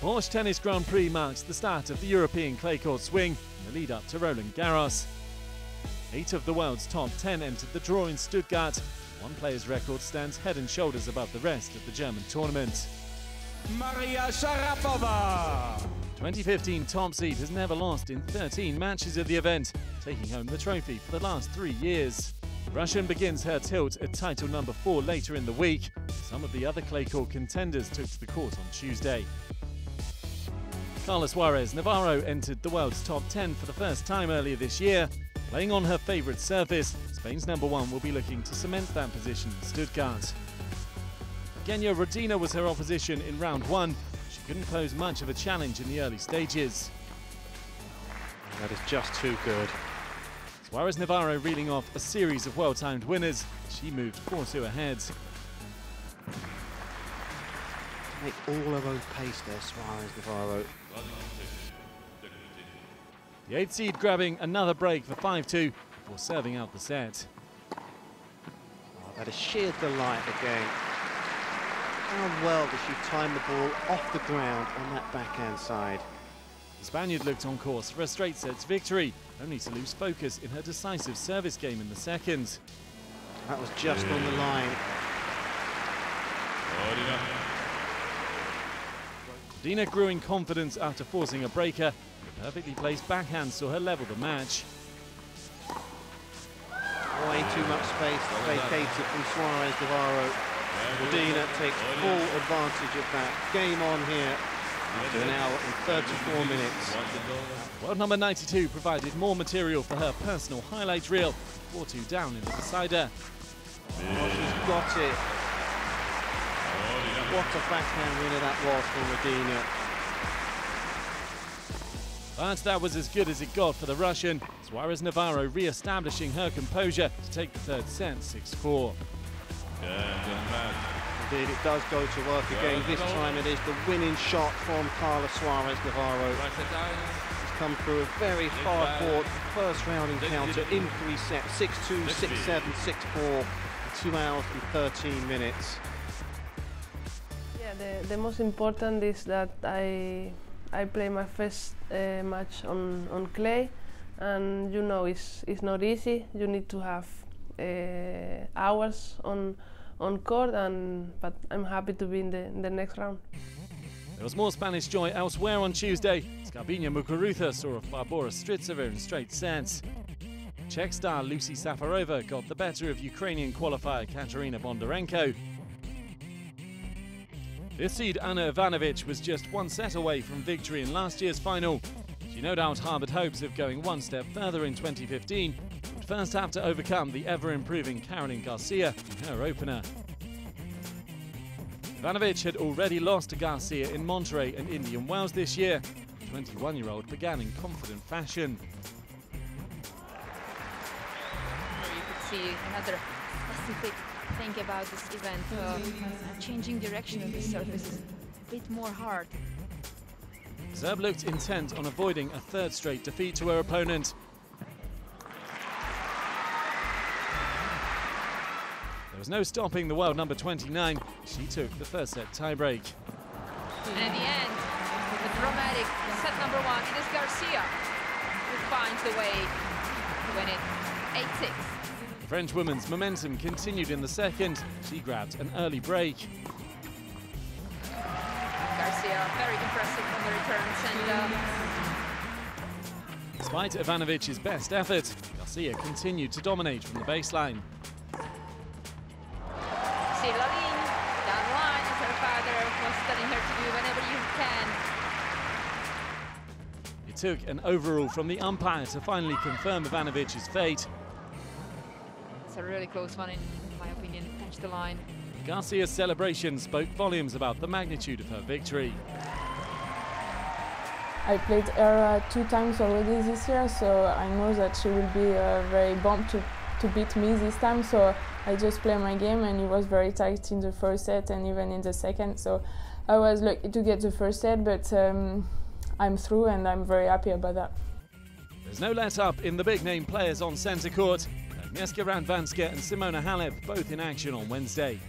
Porsche Tennis Grand Prix marks the start of the European clay court swing in the lead up to Roland Garros. 8 of the world's top 10 entered the draw in Stuttgart. One player's record stands head and shoulders above the rest of the German tournament. Maria Sharapova! 2015 top seed has never lost in 13 matches of the event, taking home the trophy for the last 3 years. The Russian begins her tilt at title number 4 later in the week. Some of the other clay court contenders took to the court on Tuesday. Carla Suarez Navarro entered the world's top 10 for the first time earlier this year. Playing on her favourite surface, Spain's number 1 will be looking to cement that position in Stuttgart. Genya Rodina was her opposition in round 1. She couldn't pose much of a challenge in the early stages. That is just too good. Suarez Navarro reeling off a series of well-timed winners. She moved 4-2 ahead. Make all of those pace there, Suarez Navarro. The 8th seed grabbing another break for 5-2 before serving out the set. Oh, that is sheer delight again. How well does she time the ball off the ground on that backhand side? The Spaniard looked on course for a straight sets victory, only to lose focus in her decisive service game in the second. That was just on the line. Dina grew in confidence after forcing a breaker. The perfectly placed backhand saw her level the match. Way too much space vacated from Suarez Navarro. Dina takes full advantage of that. Game on here after an hour and 34 minutes. World number 92 provided more material for her personal highlight reel. 4-2 down in the decider. Oh, she's got it. What a backhand winner that was from Rodina. But that was as good as it got for the Russian. Suarez Navarro re-establishing her composure to take the third set 6-4. Indeed, it does go to work again. This time it is the winning shot from Carla Suarez Navarro. It's come through a very hard-fought first round encounter in 3 sets. 6-2, 6-7, 6-4, 2 hours and 13 minutes. Yeah, the most important is that I play my first match on clay, and you know it's not easy. You need to have hours on court, but I'm happy to be in the next round. There was more Spanish joy elsewhere on Tuesday. Skarbina Muguruza saw a Barbora Strycova in straight sets. Czech star Lucy Safarova got the better of Ukrainian qualifier Katerina Bondarenko. 5th seed Anna Ivanovic was just 1 set away from victory in last year's final. She no doubt harboured hopes of going 1 step further in 2015, but first have to overcome the ever-improving Caroline Garcia in her opener. Ivanovic had already lost to Garcia in Monterey and Indian Wells this year. The 21-year-old began in confident fashion. You could see another specific thing about this event, changing direction of the surface is a bit more hard. Serb looked intent on avoiding a 3rd straight defeat to her opponent. There was no stopping the world number 29. She took the first set tiebreak. And in the end, the dramatic set number 1, it is Garcia who finds the way to win it 8-6. The French woman's momentum continued in the second. She grabbed an early break. Garcia, very impressive on the returns, and Despite Ivanovic's best effort, Garcia continued to dominate from the baseline. see Lalin down the line, as her father was telling her to do whenever you can. It took an overrule from the umpire to finally confirm Ivanovic's fate. It's a really close one, in my opinion. Touch the line. Garcia's celebration spoke volumes about the magnitude of her victory. I played her 2 times already this year, so I know that she will be very bound to beat me this time. So I just play my game, and it was very tight in the first set and even in the second. So I was lucky to get the first set, but I'm through, and I'm very happy about that. There's no let-up in the big-name players on centre court. Agnieszka Radwanska and Simona Halep both in action on Wednesday.